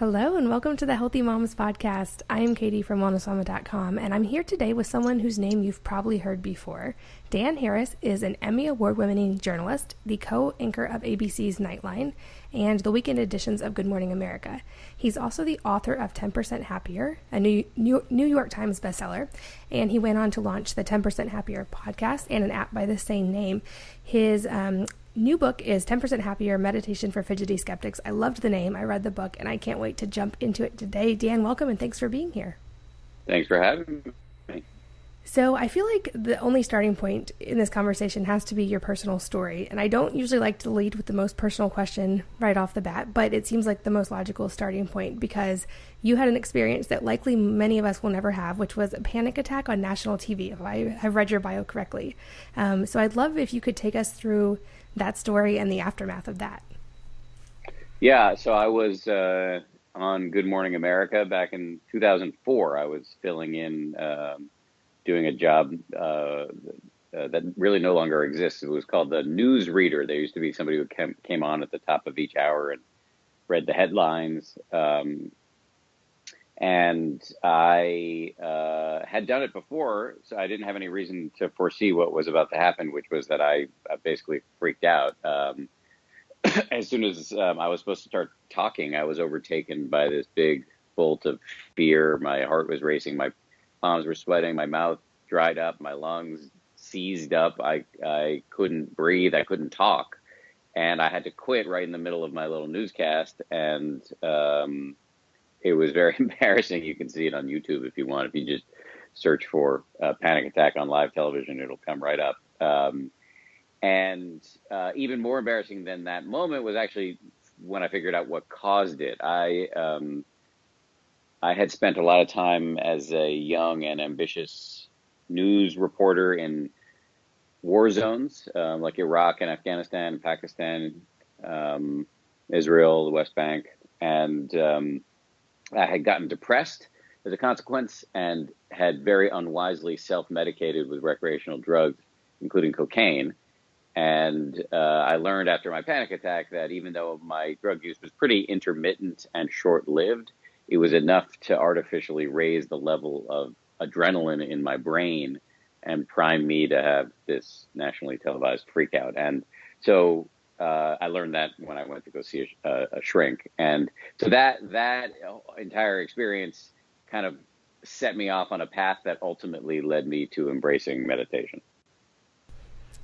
Hello and welcome to the Healthy Moms Podcast. I am Katie from wellnessmama.com and I'm here today with someone whose name you've probably heard before. Dan Harris is an Emmy Award-winning journalist, the co-anchor of ABC's Nightline, and the weekend editions of Good Morning America. He's also the author of 10% Happier, a New York Times bestseller, and he went on to launch the 10% Happier podcast and an app by the same name. His new book is 10% Happier, Meditation for Fidgety Skeptics. I loved the name. I read the book, and I can't wait to jump into it today. Dan, welcome, and thanks for being here. Thanks for having me. So I feel like the only starting point in this conversation has to be your personal story. And I don't usually like to lead with the most personal question right off the bat, but it seems like the most logical starting point because you had an experience that likely many of us will never have, which was a panic attack on national TV, if I have read your bio correctly. So I'd love if you could take us through that story and the aftermath of that. Yeah, so I was on Good Morning America back in 2004. I was filling in, doing a job that really no longer exists. It was called the news reader. There used to be somebody who came on at the top of each hour and read the headlines. And I had done it before, so I didn't have any reason to foresee what was about to happen, which was that I basically freaked out. As soon as I was supposed to start talking, I was overtaken by this big bolt of fear. My heart was racing, my palms were sweating, my mouth dried up, my lungs seized up. I couldn't breathe, I couldn't talk, and I had to quit right in the middle of my little newscast. And it was very embarrassing. You can see it on YouTube if you want. If you just search for panic attack on live television, it'll come right up. And even more embarrassing than that moment was actually when I figured out what caused it. I had spent a lot of time as a young and ambitious news reporter in war zones like Iraq and Afghanistan, Pakistan, Israel, the West Bank, and I had gotten depressed as a consequence and had very unwisely self-medicated with recreational drugs, including cocaine. And I learned after my panic attack that even though my drug use was pretty intermittent and short-lived, it was enough to artificially raise the level of adrenaline in my brain and prime me to have this nationally televised freakout. And so I learned that when I went to go see a shrink. And so that entire experience kind of set me off on a path that ultimately led me to embracing meditation.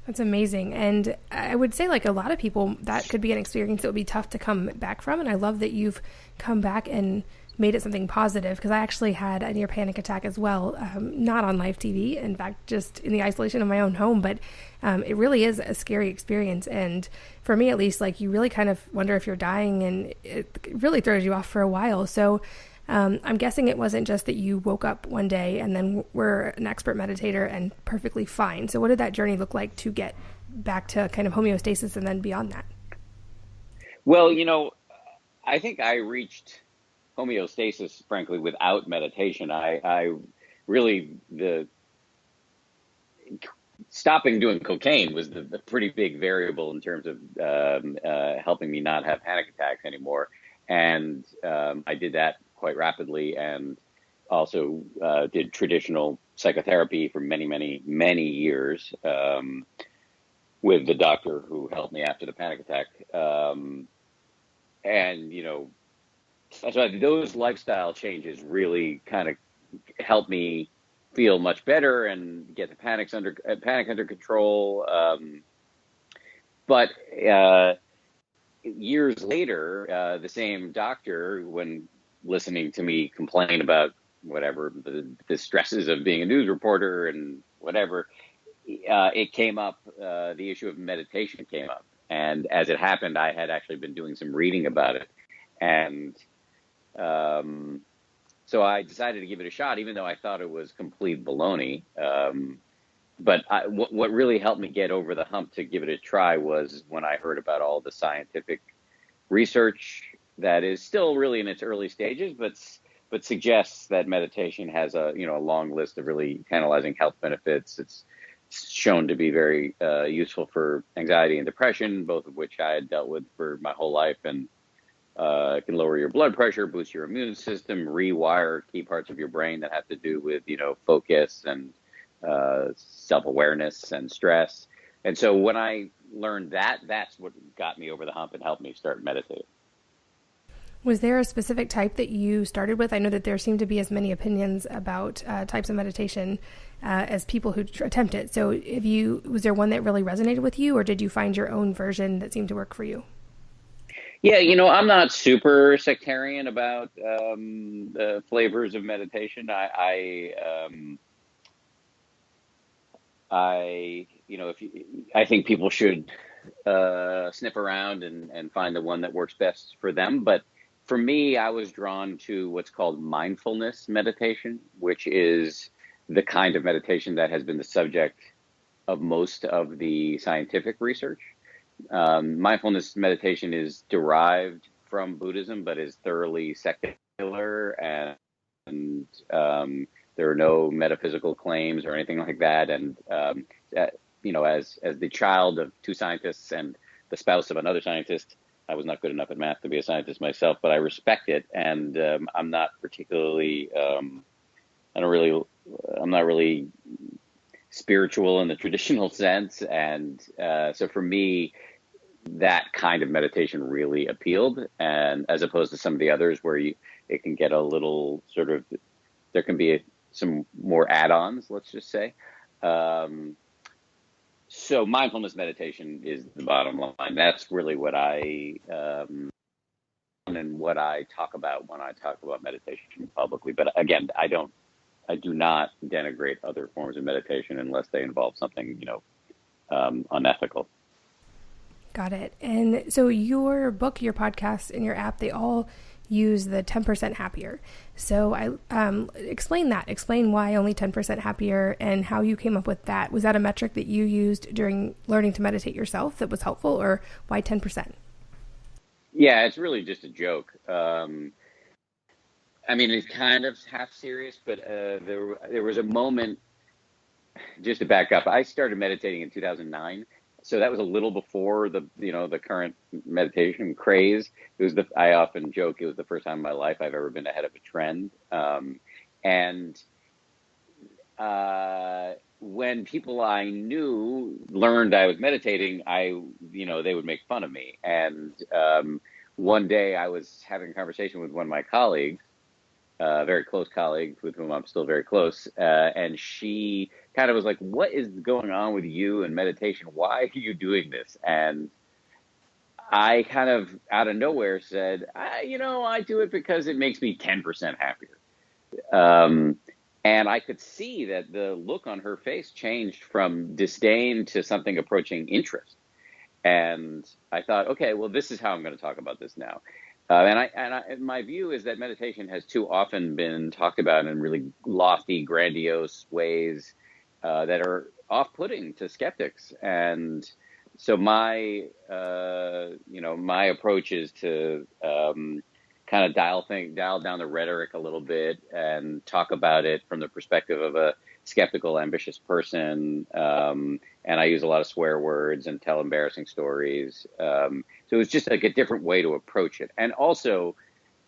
That's amazing. And I would say, like a lot of people, that could be an experience that would be tough to come back from. And I love that you've come back and made it something positive, because I actually had a near panic attack as well, not on live TV, in fact, just in the isolation of my own home. But it really is a scary experience. And for me, at least, like you really kind of wonder if you're dying, and it really throws you off for a while. So I'm guessing it wasn't just that you woke up one day and then were an expert meditator and perfectly fine. So what did that journey look like to get back to kind of homeostasis and then beyond that? Well, I think I reached homeostasis, frankly, without meditation. I really, stopping doing cocaine was the pretty big variable in terms of helping me not have panic attacks anymore. And I did that quite rapidly, and also did traditional psychotherapy for many, many, many years with the doctor who helped me after the panic attack. And, so those lifestyle changes really kind of helped me feel much better and get the panic under control. But years later, the same doctor, when listening to me complain about whatever the stresses of being a news reporter and whatever, it came up. The issue of meditation came up, and as it happened, I had actually been doing some reading about it, and so I decided to give it a shot, even though I thought it was complete baloney. But what really helped me get over the hump to give it a try was when I heard about all the scientific research that is still really in its early stages, but suggests that meditation has a long list of really tantalizing health benefits. It's shown to be very useful for anxiety and depression, both of which I had dealt with for my whole life, and It can lower your blood pressure, boost your immune system, rewire key parts of your brain that have to do with, focus and self-awareness and stress. And so when I learned that, that's what got me over the hump and helped me start meditating. Was there a specific type that you started with? I know that there seem to be as many opinions about types of meditation as people who attempt it. So was there one that really resonated with you, or did you find your own version that seemed to work for you? Yeah, I'm not super sectarian about the flavors of meditation. I think people should sniff around and find the one that works best for them. But for me, I was drawn to what's called mindfulness meditation, which is the kind of meditation that has been the subject of most of the scientific research. Mindfulness meditation is derived from Buddhism, but is thoroughly secular, and there are no metaphysical claims or anything like that. And as the child of two scientists and the spouse of another scientist, I was not good enough at math to be a scientist myself, but I respect it, and I'm not particularly, I'm not really spiritual in the traditional sense, and so for me, that kind of meditation really appealed, and as opposed to some of the others where it can get a little sort of, there can be some more add-ons, let's just say. So mindfulness meditation is the bottom line. That's really what and what I talk about when I talk about meditation publicly. But again, I do not denigrate other forms of meditation unless they involve something, unethical. Got it. And so your book, your podcast, and your app, they all use the 10% happier. So explain that. Explain why only 10% happier and how you came up with that. Was that a metric that you used during learning to meditate yourself that was helpful, or why 10%? Yeah, it's really just a joke. It's kind of half serious, but there was a moment, just to back up, I started meditating in 2009. So that was a little before the current meditation craze. I often joke, it was the first time in my life I've ever been ahead of a trend. When people I knew learned I was meditating, they would make fun of me. And one day I was having a conversation with one of my colleagues, a very close colleague with whom I'm still very close, and she kind of was like, "What is going on with you and meditation? Why are you doing this?" And I kind of out of nowhere said, I do it because it makes me 10% happier. And I could see that the look on her face changed from disdain to something approaching interest. And I thought, okay, well, this is how I'm going to talk about this now. And my view is that meditation has too often been talked about in really lofty, grandiose ways that are off-putting to skeptics. And so my approach is to kind of dial down the rhetoric a little bit and talk about it from the perspective of a skeptical, ambitious person. And I use a lot of swear words and tell embarrassing stories. So it was just like a different way to approach it. And also,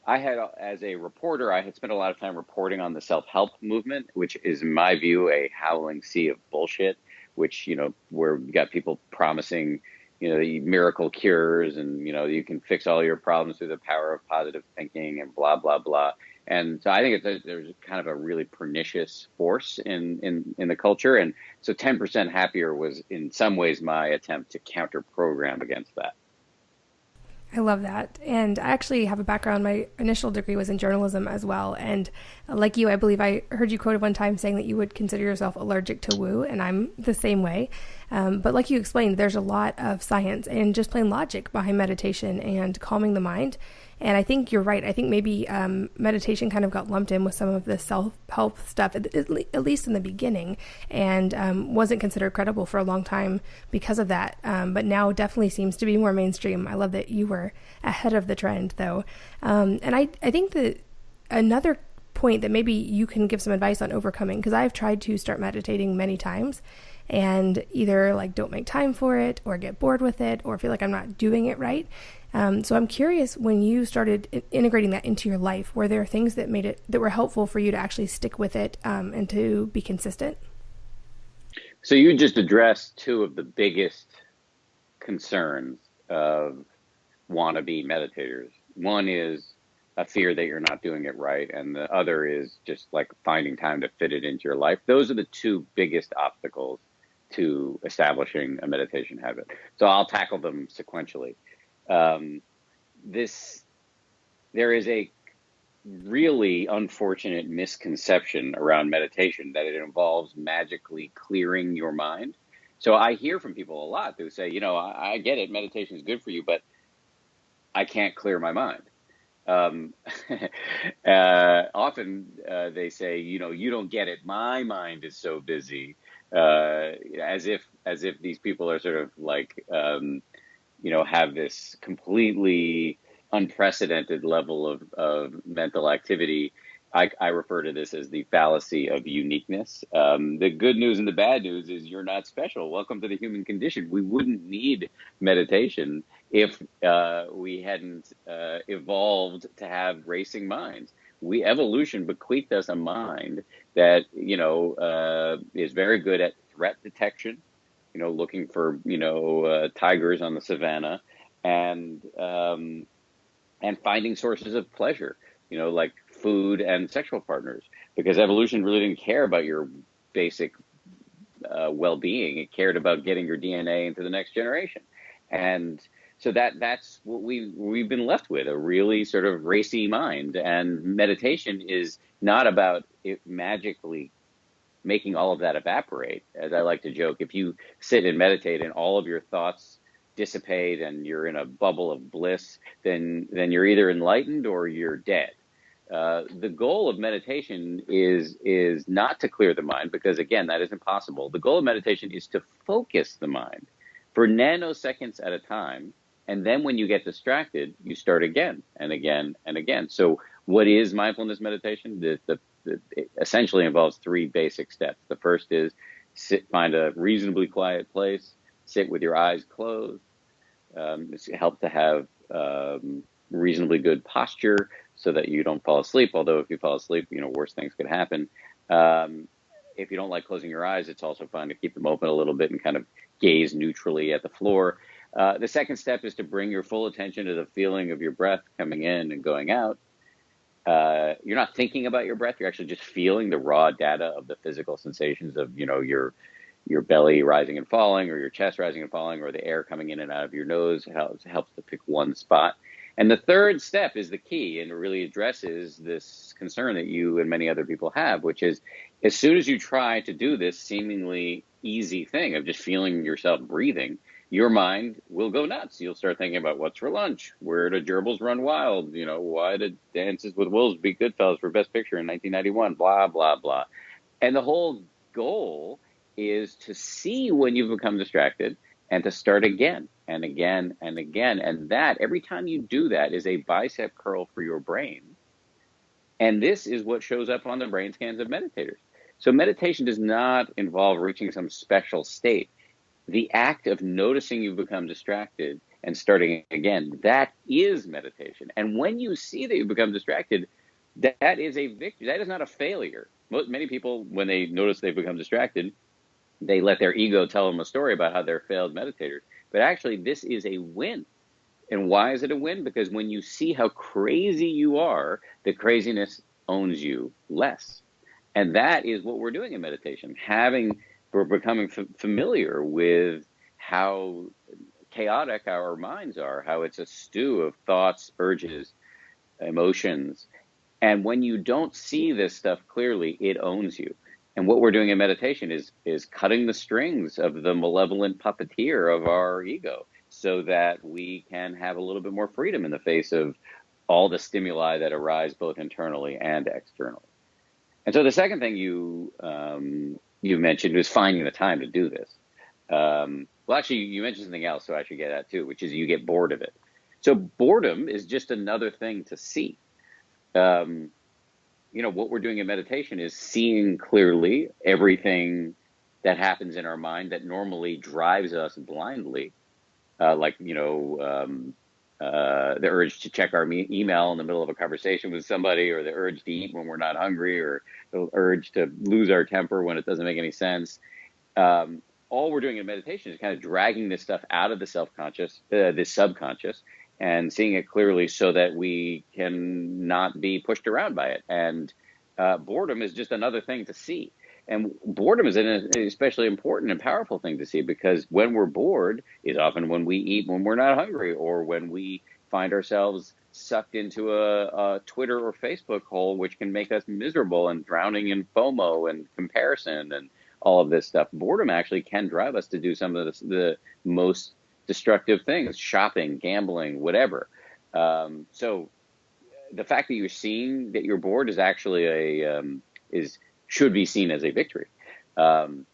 as a reporter, I had spent a lot of time reporting on the self-help movement, which is, in my view, a howling sea of bullshit, which, where you got people promising, miracle cures and, you can fix all your problems through the power of positive thinking and blah, blah, blah. And so I think there's kind of a really pernicious force in the culture. And so 10% happier was in some ways my attempt to counter program against that. I love that. And I actually have a background. My initial degree was in journalism as well. And like you, I believe I heard you quoted one time saying that you would consider yourself allergic to woo, and I'm the same way. But like you explained, there's a lot of science and just plain logic behind meditation and calming the mind. And I think you're right. I think maybe meditation kind of got lumped in with some of the self-help stuff, at least in the beginning, and wasn't considered credible for a long time because of that. But now definitely seems to be more mainstream. I love that you were ahead of the trend, though. And I think that another point that maybe you can give some advice on overcoming, because I've tried to start meditating many times, and either like don't make time for it or get bored with it or feel like I'm not doing it right. So I'm curious, when you started integrating that into your life, were there things that made it that were helpful for you to actually stick with it, and to be consistent? So you just addressed two of the biggest concerns of wannabe meditators. One is a fear that you're not doing it right, and the other is just like finding time to fit it into your life. Those are the two biggest obstacles to establishing a meditation habit. So I'll tackle them sequentially. Um, this There is a really unfortunate misconception around meditation that it involves magically clearing your mind. So I hear from people a lot who say, I get it, meditation is good for you, but I can't clear my mind. Um, Often they say, you don't get it. My mind is so busy, as if these people are sort of like, have this completely unprecedented level of mental activity. I refer to this as the fallacy of uniqueness. The good news and the bad news is you're not special. Welcome to the human condition. We wouldn't need meditation if we hadn't evolved to have racing minds. Evolution bequeathed us a mind that is very good at threat detection, looking for tigers on the savannah, and finding sources of pleasure, like food and sexual partners, because evolution really didn't care about your basic well-being. It cared about getting your DNA into the next generation, and so that's what we've been left with, a really sort of racy mind. And meditation is not about it magically making all of that evaporate. As I like to joke, if you sit and meditate and all of your thoughts dissipate and you're in a bubble of bliss, then you're either enlightened or you're dead. The goal of meditation is not to clear the mind, because again, that is impossible. The goal of meditation is to focus the mind for nanoseconds at a time, and then when you get distracted, you start again and again and again. So, what is mindfulness meditation? It essentially involves three basic steps. The first is find a reasonably quiet place, sit with your eyes closed. It helps to have reasonably good posture so that you don't fall asleep. Although if you fall asleep, worse things could happen. Um, if you don't like closing your eyes, it's also fine to keep them open a little bit and kind of gaze neutrally at the floor. The second step is to bring your full attention to the feeling of your breath coming in and going out. You're not thinking about your breath. You're actually just feeling the raw data of the physical sensations of, your belly rising and falling, or your chest rising and falling, or the air coming in and out of your nose. Helps to pick one spot. And the third step is the key, and it really addresses this concern that you and many other people have, which is, as soon as you try to do this seemingly easy thing of just feeling yourself breathing, your mind will go nuts. You'll start thinking about what's for lunch, where do gerbils run wild, why did Dances with Wolves beat Goodfellas for Best Picture in 1991, blah, blah, blah. And the whole goal is to see when you've become distracted and to start again and again and again. And that, every time you do that, is a bicep curl for your brain. And this is what shows up on the brain scans of meditators. So meditation does not involve reaching some special state. The act of noticing you've become distracted and starting again, that is meditation. And when you see that you've become distracted, that is a victory. That is not a failure. Many people, when they notice they've become distracted, they let their ego tell them a story about how they're failed meditators. But actually, this is a win. And why is it a win? Because when you see how crazy you are, the craziness owns you less. And that is what we're doing in meditation. We're becoming familiar with how chaotic our minds are, how it's a stew of thoughts, urges, emotions. And when you don't see this stuff clearly, it owns you. And what we're doing in meditation is cutting the strings of the malevolent puppeteer of our ego, so that we can have a little bit more freedom in the face of all the stimuli that arise both internally and externally. And so the second thing you mentioned was finding the time to do this. Well, actually, you mentioned something else, so I should get at too, which is you get bored of it. So boredom is just another thing to see. What we're doing in meditation is seeing clearly everything that happens in our mind that normally drives us blindly, like, the urge to check our email in the middle of a conversation with somebody, or the urge to eat when we're not hungry, or the urge to lose our temper when it doesn't make any sense. Um, all we're doing in meditation is kind of dragging this stuff out of the self-conscious, the subconscious, and seeing it clearly so that we can not be pushed around by it. And boredom is just another thing to see. And boredom is an especially important and powerful thing to see, because when we're bored is often when we eat when we're not hungry, or when we find ourselves sucked into a Twitter or Facebook hole, which can make us miserable and drowning in FOMO and comparison and all of this stuff. Boredom actually can drive us to do some of the most destructive things: shopping, gambling, whatever. So the fact that you're seeing that you're bored is actually should be seen as a victory. And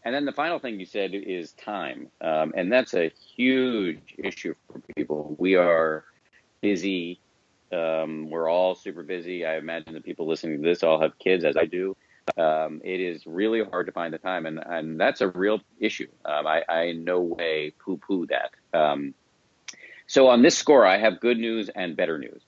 then the final thing you said is time, and that's a huge issue for people. We are busy. We're all super busy. I imagine the people listening to this all have kids, as I do. It is really hard to find the time, and that's a real issue. I in no way poo-poo that. So on this score, I have good news and better news.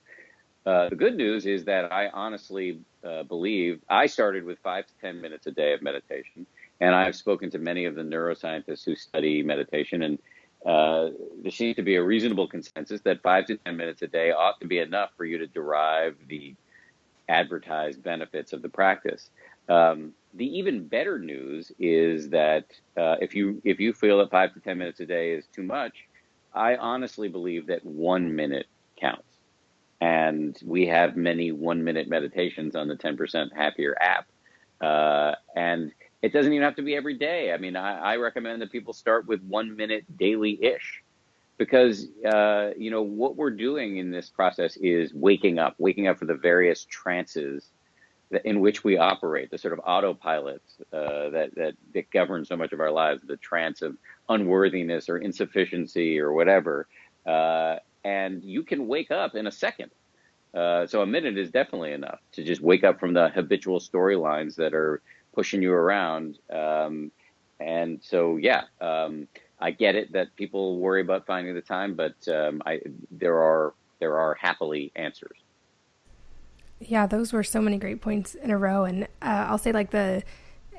The good news is that I honestly believe I started with 5 to 10 minutes a day of meditation, and I've spoken to many of the neuroscientists who study meditation, and there seems to be a reasonable consensus that 5 to 10 minutes a day ought to be enough for you to derive the advertised benefits of the practice. The even better news is that if you feel that 5 to 10 minutes a day is too much, I honestly believe that 1 minute counts. And we have many 1 minute meditations on the 10% Happier app. And it doesn't even have to be every day. I mean, I recommend that people start with 1 minute daily-ish, because, what we're doing in this process is waking up for the various trances in which we operate, the sort of autopilot that governs so much of our lives, the trance of unworthiness or insufficiency or whatever. And you can wake up in a second. So a minute is definitely enough to just wake up from the habitual storylines that are pushing you around. And so, I get it that people worry about finding the time, but there are happily answers. Yeah, those were so many great points in a row. And I'll say, like,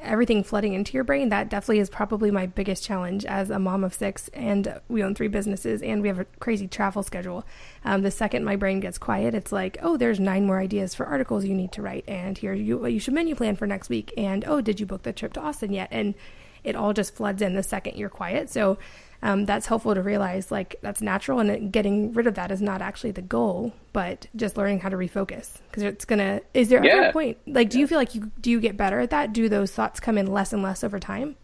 everything flooding into your brain, that definitely is probably my biggest challenge as a mom of 6, and we own 3 businesses, and we have a crazy travel schedule. The second my brain gets quiet, it's like, oh, there's 9 more ideas for articles you need to write, and here you should menu plan for next week, and oh, did you book the trip to Austin yet? And it all just floods in the second you're quiet. So that's helpful to realize, like, that's natural, and getting rid of that is not actually the goal, but just learning how to refocus, because is there ever a point, like, do you feel like do you get better at that? Do those thoughts come in less and less over time?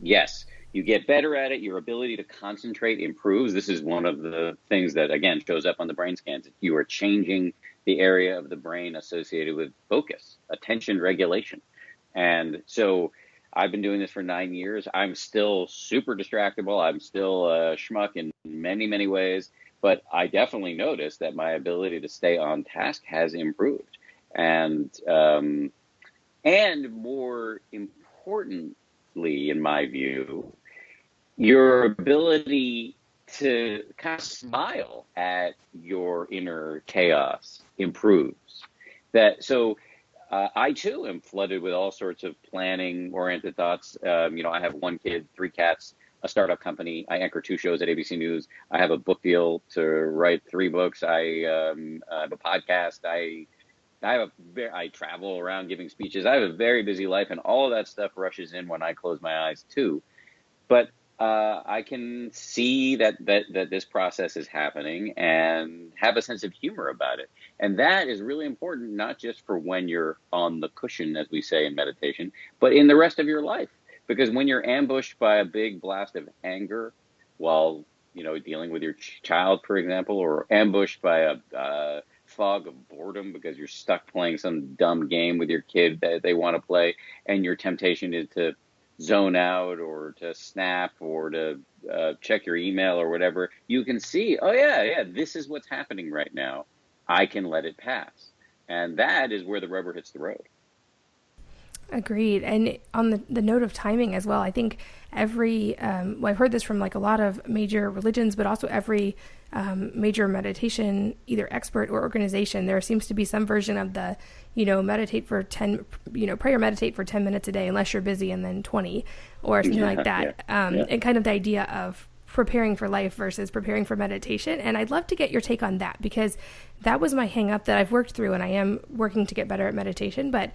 Yes, you get better at it. Your ability to concentrate improves. This is one of the things that, again, shows up on the brain scans. You are changing the area of the brain associated with focus, attention regulation. And so I've been doing this for 9 years. I'm still super distractible. I'm still a schmuck in many, many ways, but I definitely noticed that my ability to stay on task has improved. And more importantly, in my view, your ability to kind of smile at your inner chaos improves. I too am flooded with all sorts of planning-oriented thoughts. I have 1 kid, 3 cats, a startup company. I anchor 2 shows at ABC News. I have a book deal to write 3 books. I have a podcast. I travel around giving speeches. I have a very busy life, and all of that stuff rushes in when I close my eyes too. But I can see that this process is happening and have a sense of humor about it. And that is really important, not just for when you're on the cushion, as we say in meditation, but in the rest of your life. Because when you're ambushed by a big blast of anger while, dealing with your child, for example, or ambushed by a fog of boredom because you're stuck playing some dumb game with your kid that they want to play, and your temptation is to zone out or to snap or to check your email or whatever, you can see, oh yeah, this is what's happening right now. I can let it pass. And that is where the rubber hits the road. Agreed. And on the note of timing as well, I think I've heard this from like a lot of major religions, but also every major meditation, either expert or organization, there seems to be some version of the, meditate for 10, pray or meditate for 10 minutes a day, unless you're busy, and then 20 or something like that. Yeah. And kind of the idea of preparing for life versus preparing for meditation. And I'd love to get your take on that, because that was my hang up that I've worked through, and I am working to get better at meditation. But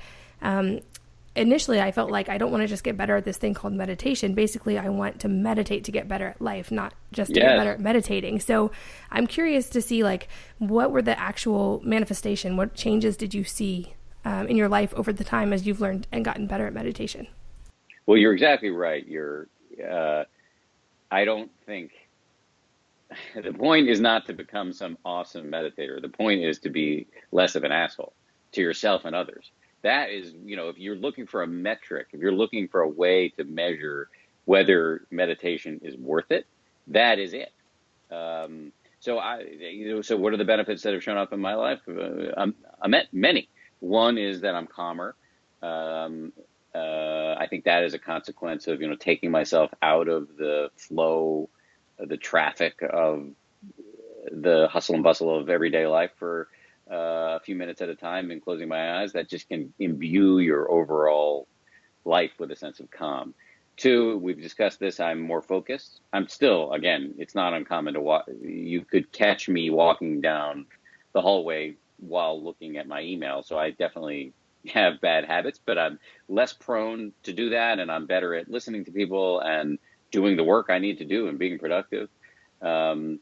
initially I felt like I don't want to just get better at this thing called meditation. Basically, I want to meditate to get better at life, not just to get better at meditating. So I'm curious to see, like, what were the actual manifestation? What changes did you see in your life over the time as you've learned and gotten better at meditation? Well, you're exactly right. I don't think the point is not to become some awesome meditator. The point is to be less of an asshole to yourself and others. That is, if you're looking for a metric, if you're looking for a way to measure whether meditation is worth it, that is it. So what are the benefits that have shown up in my life? I met many. One is that I'm calmer. I think that is a consequence of, taking myself out of the flow, the traffic of the hustle and bustle of everyday life for a few minutes at a time, and closing my eyes. That just can imbue your overall life with a sense of calm. Two, we've discussed this, I'm more focused. I'm still, again, it's not uncommon to walk. You could catch me walking down the hallway while looking at my email. So I definitely have bad habits, but I'm less prone to do that. And I'm better at listening to people and doing the work I need to do and being productive. I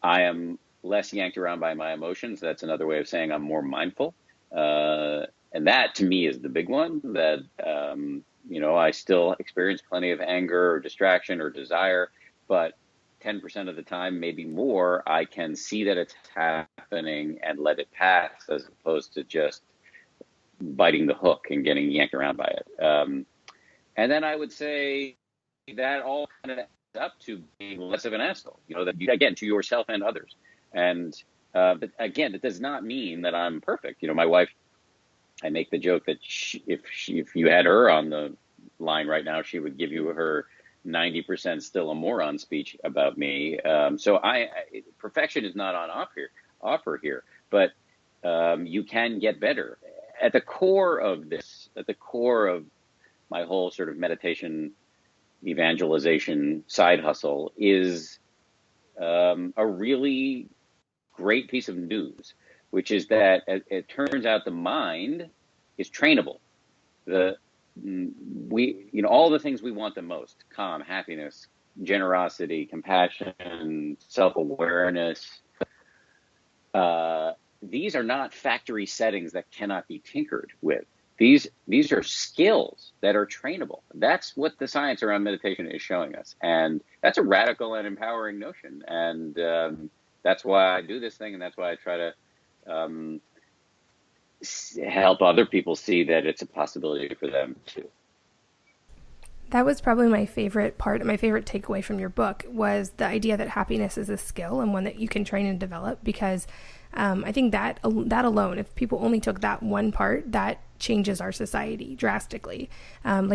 am less yanked around by my emotions. That's another way of saying I'm more mindful. And that, to me, is the big one, that, I still experience plenty of anger or distraction or desire, but 10% of the time, maybe more, I can see that it's happening and let it pass, as opposed to just biting the hook and getting yanked around by it. And then I would say that all kind of adds up to being less of an asshole, that again, to yourself and others. And, but again, it does not mean that I'm perfect. My wife, I make the joke that if you had her on the line right now, she would give you her 90% still a moron speech about me. So perfection is not on offer here, but you can get better. At the core of this, at the core of my whole sort of meditation evangelization side hustle is a really great piece of news, which is that it turns out the mind is trainable. All the things we want the most: calm, happiness, generosity, compassion, self-awareness. These are not factory settings that cannot be tinkered with. These are skills that are trainable. That's what the science around meditation is showing us. And that's a radical and empowering notion. And that's why I do this thing. And that's why I try to help other people see that it's a possibility for them too. That was probably my favorite part. My favorite takeaway from your book was the idea that happiness is a skill and one that you can train and develop, because I think that alone, if people only took that one part, that changes our society drastically.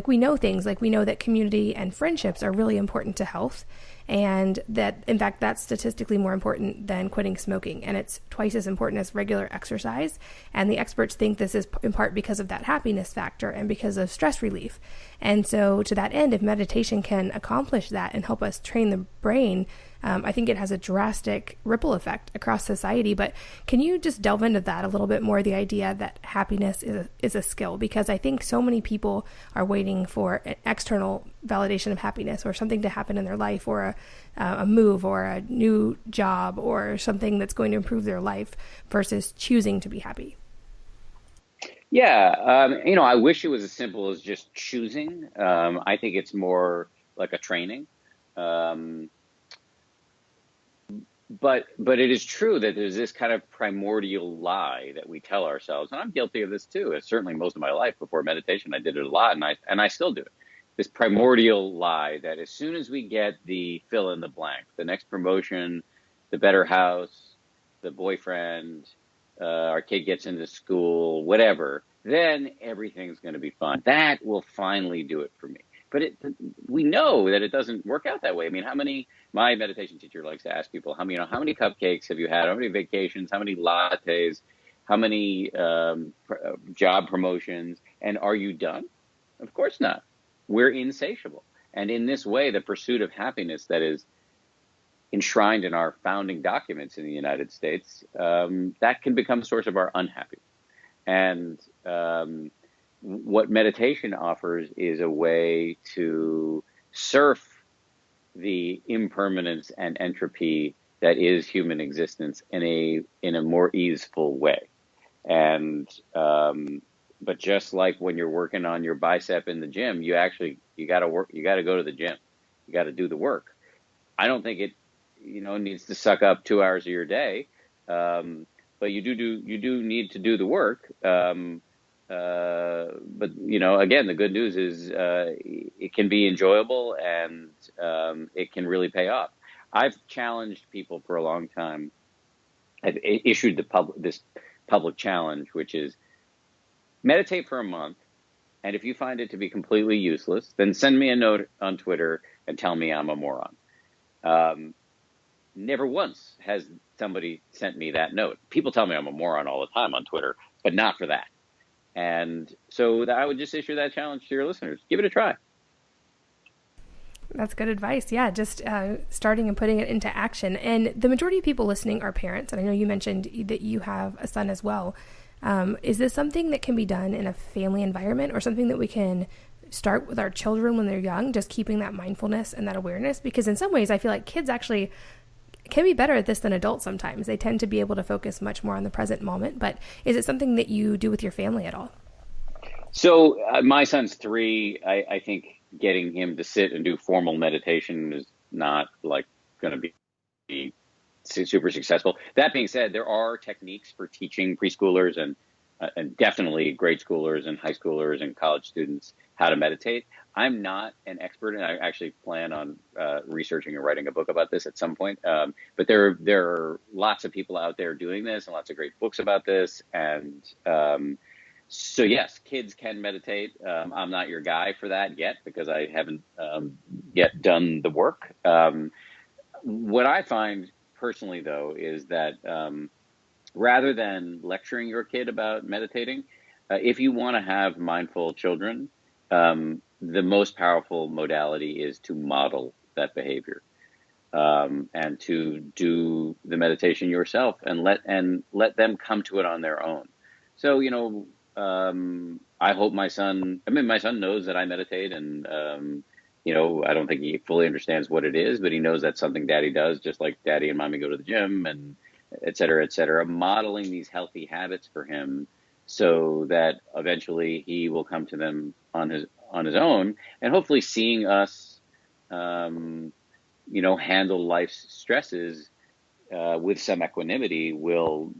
We know things, like we know that community and friendships are really important to health, and that, in fact, that's statistically more important than quitting smoking, and it's twice as important as regular exercise. And the experts think this is in part because of that happiness factor and because of stress relief. And so to that end, if meditation can accomplish that and help us train the brain, I think it has a drastic ripple effect across society. But can you just delve into that a little bit more, the idea that happiness is a skill? Because I think so many people are waiting for an external validation of happiness, or something to happen in their life, or a move, or a new job, or something that's going to improve their life, versus choosing to be happy. Yeah, I wish it was as simple as just choosing. I think it's more like a training. But it is true that there's this kind of primordial lie that we tell ourselves, and I'm guilty of this too. It's certainly most of my life before meditation, I did it a lot, and I still do it. This primordial lie that as soon as we get the fill in the blank, the next promotion, the better house, the boyfriend, our kid gets into school, whatever, then everything's going to be fun. That will finally do it for me. But we know that it doesn't work out that way. I mean, my meditation teacher likes to ask people, how many cupcakes have you had? How many vacations? How many lattes? How many job promotions? And are you done? Of course not. We're insatiable. And in this way, the pursuit of happiness that is enshrined in our founding documents in the United States, that can become a source of our unhappiness. And what meditation offers is a way to surf the impermanence and entropy that is human existence in a more easeful way. And but just like when you're working on your bicep in the gym, you got to go to the gym, you got to do the work. I don't think it needs to suck up 2 hours of your day, but you do need to do the work. But again, the good news is it can be enjoyable, and it can really pay off. I've challenged people for a long time. I've issued this public challenge, which is meditate for a month, and if you find it to be completely useless, then send me a note on Twitter and tell me I'm a moron. Never once has somebody sent me that note. People tell me I'm a moron all the time on Twitter, but not for that. And so I would just issue that challenge to your listeners. Give it a try. That's good advice. Yeah, just starting and putting it into action. And the majority of people listening are parents. And I know you mentioned that you have a son as well. Is this something that can be done in a family environment, or something that we can start with our children when they're young, just keeping that mindfulness and that awareness? Because in some ways, I feel like kids actually can be better at this than adults sometimes. They tend to be able to focus much more on the present moment. But is it something that you do with your family at all? So my son's 3. I think getting him to sit and do formal meditation is not like going to be super successful. That being said, there are techniques for teaching preschoolers and definitely grade schoolers and high schoolers and college students how to meditate. I'm not an expert, and I actually plan on researching and writing a book about this at some point. But there are lots of people out there doing this, and lots of great books about this. And so yes, kids can meditate. I'm not your guy for that yet, because I haven't yet done the work. What I find personally, though, is that rather than lecturing your kid about meditating, if you want to have mindful children, the most powerful modality is to model that behavior, and to do the meditation yourself, and let them come to it on their own. So, I hope my son knows that I meditate, and I don't think he fully understands what it is, but he knows that's something Daddy does, just like Daddy and Mommy go to the gym, and et cetera, modeling these healthy habits for him, so that eventually he will come to them on his own, and hopefully seeing us, handle life's stresses with some equanimity will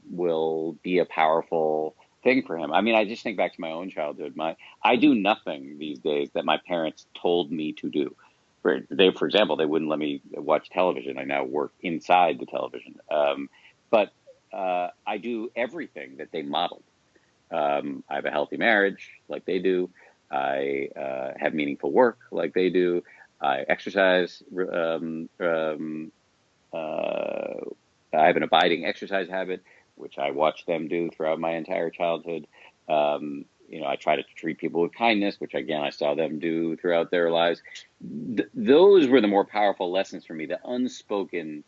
be a powerful thing for him. I mean, I just think back to my own childhood. I do nothing these days that my parents told me to do. For example, they wouldn't let me watch television. I now work inside the television. But I do everything that they modeled. I have a healthy marriage like they do. I have meaningful work like they do. I exercise. I have an abiding exercise habit, which I watched them do throughout my entire childhood. I try to treat people with kindness, which again, I saw them do throughout their lives. Those were the more powerful lessons for me, the unspoken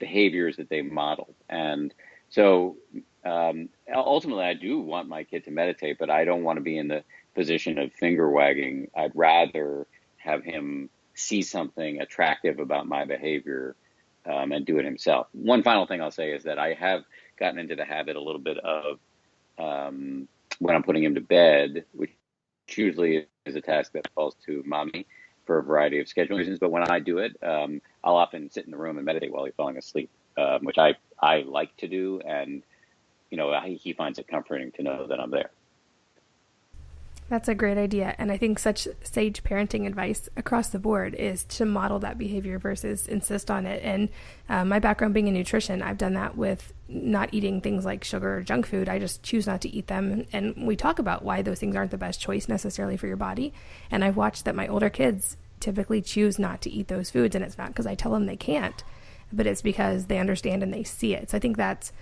behaviors that they modeled. And so ultimately, I do want my kid to meditate, but I don't want to be in the position of finger wagging. I'd rather have him see something attractive about my behavior and do it himself. One final thing I'll say is that I have gotten into the habit a little bit of when I'm putting him to bed, which usually is a task that falls to Mommy for a variety of scheduling reasons. But when I do it, I'll often sit in the room and meditate while he's falling asleep, which I like to do. And, he finds it comforting to know that I'm there. That's a great idea. And I think such sage parenting advice across the board is to model that behavior versus insist on it. And my background being in nutrition, I've done that with not eating things like sugar or junk food. I just choose not to eat them. And we talk about why those things aren't the best choice necessarily for your body. And I've watched that my older kids typically choose not to eat those foods. And it's not because I tell them they can't, but it's because they understand and they see it. So I think that's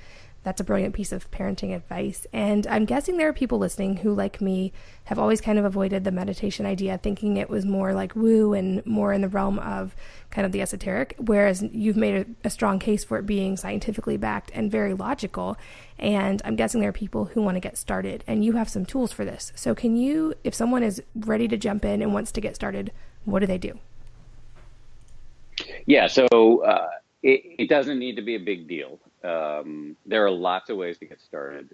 a brilliant piece of parenting advice. And I'm guessing there are people listening who, like me, have always kind of avoided the meditation idea, thinking it was more like woo and more in the realm of kind of the esoteric, whereas you've made a strong case for it being scientifically backed and very logical. And I'm guessing there are people who want to get started, and you have some tools for this. So can you, if someone is ready to jump in and wants to get started, what do they do? Yeah, so it doesn't need to be a big deal. There are lots of ways to get started.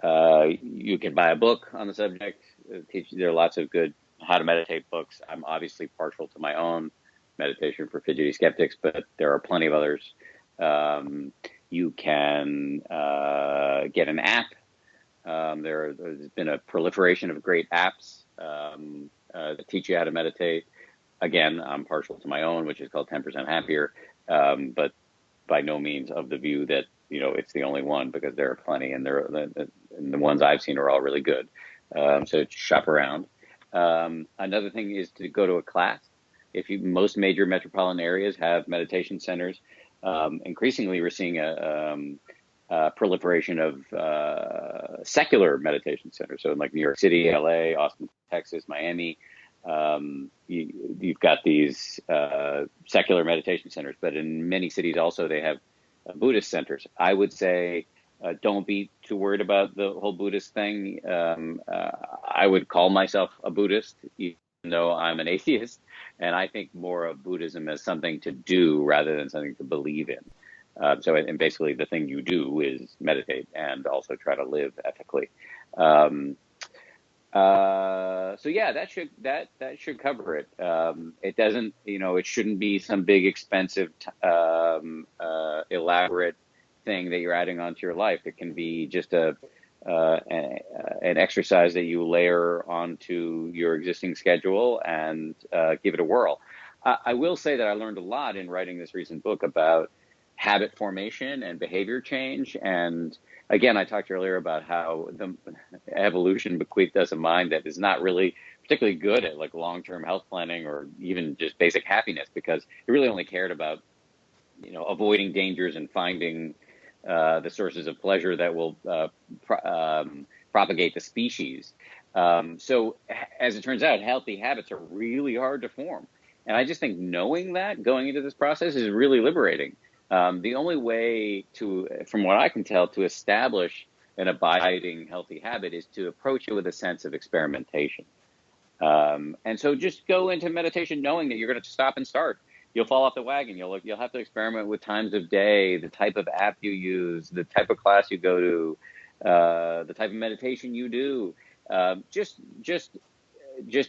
You can buy a book on the subject. There are lots of good how to meditate books. I'm obviously partial to my own Meditation for Fidgety Skeptics, but there are plenty of others. You can get an app. There's been a proliferation of great apps that teach you how to meditate. Again, I'm partial to my own, which is called 10% Happier, but by no means of the view that, it's the only one, because there are plenty, and and the ones I've seen are all really good. So shop around. Another thing is to go to a class. Most major metropolitan areas have meditation centers. Increasingly, we're seeing a proliferation of secular meditation centers. So in like New York City, LA, Austin, Texas, Miami, you've got these secular meditation centers, but in many cities also they have Buddhist centers. I would say don't be too worried about the whole Buddhist thing. I would call myself a Buddhist, even though I'm an atheist, and I think more of Buddhism as something to do rather than something to believe in. And basically the thing you do is meditate and also try to live ethically. So yeah, that should cover it. It doesn't, it shouldn't be some big expensive, elaborate thing that you're adding onto your life. It can be just an exercise that you layer onto your existing schedule and give it a whirl. I will say that I learned a lot in writing this recent book about habit formation and behavior change. And again, I talked earlier about how the evolution bequeathed us a mind that is not really particularly good at like long-term health planning or even just basic happiness, because it really only cared about, avoiding dangers and finding the sources of pleasure that will propagate the species. So as it turns out, healthy habits are really hard to form. And I just think knowing that going into this process is really liberating. The only way from what I can tell, to establish an abiding healthy habit is to approach it with a sense of experimentation. And so just go into meditation knowing that you're going to stop and start. You'll fall off the wagon. You'll have to experiment with times of day, the type of app you use, the type of class you go to, the type of meditation you do. Just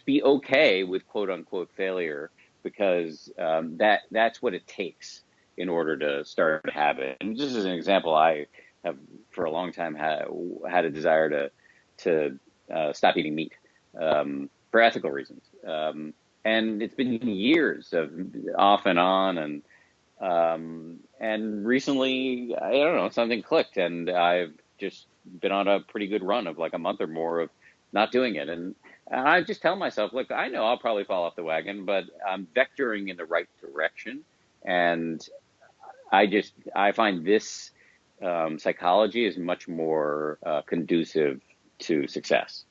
be okay with quote unquote failure, because that's what it takes in order to start a habit. And just as an example, I have for a long time had a desire to stop eating meat for ethical reasons. And it's been years of off and on, and recently, I don't know, something clicked, and I've just been on a pretty good run of like a month or more of not doing it. And I just tell myself, look, I know I'll probably fall off the wagon, but I'm vectoring in the right direction. And I find this psychology is much more conducive to success.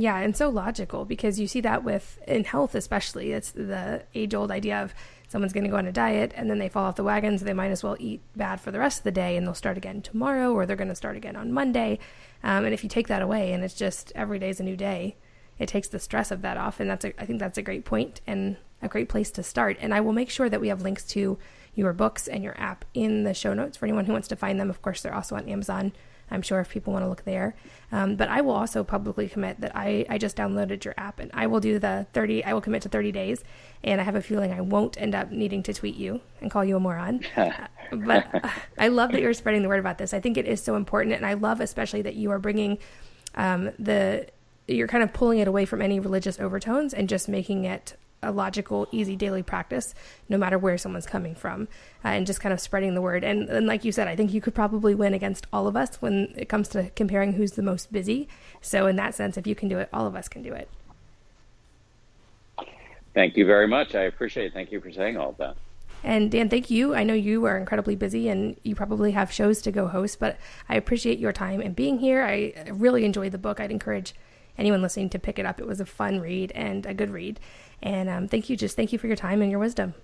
Yeah, and so logical, because you see that in health especially. It's the age-old idea of someone's going to go on a diet and then they fall off the wagon, so they might as well eat bad for the rest of the day, and they'll start again tomorrow, or they're going to start again on Monday. And if you take that away and it's just every day is a new day, it takes the stress of that off. And I think that's a great point and a great place to start. And I will make sure that we have links to your books and your app in the show notes for anyone who wants to find them. Of course, they're also on Amazon, I'm sure, if people want to look there. But I will also publicly commit that I just downloaded your app, and I will commit to 30 days. And I have a feeling I won't end up needing to tweet you and call you a moron. But I love that you're spreading the word about this. I think it is so important. And I love especially that you are bringing you're kind of pulling it away from any religious overtones and just making it a logical, easy daily practice, no matter where someone's coming from, and just kind of spreading the word. And like you said, I think you could probably win against all of us when it comes to comparing who's the most busy. So in that sense, if you can do it, all of us can do it. Thank you very much. I appreciate it. Thank you for saying all of that. And Dan, thank you. I know you are incredibly busy and you probably have shows to go host, but I appreciate your time and being here. I really enjoyed the book. I'd encourage anyone listening to pick it up. It was a fun read and a good read. And thank you for your time and your wisdom.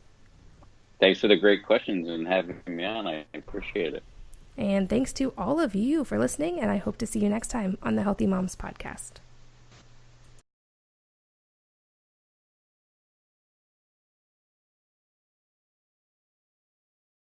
Thanks for the great questions and having me on. I appreciate it. And thanks to all of you for listening. And I hope to see you next time on the Healthy Moms Podcast.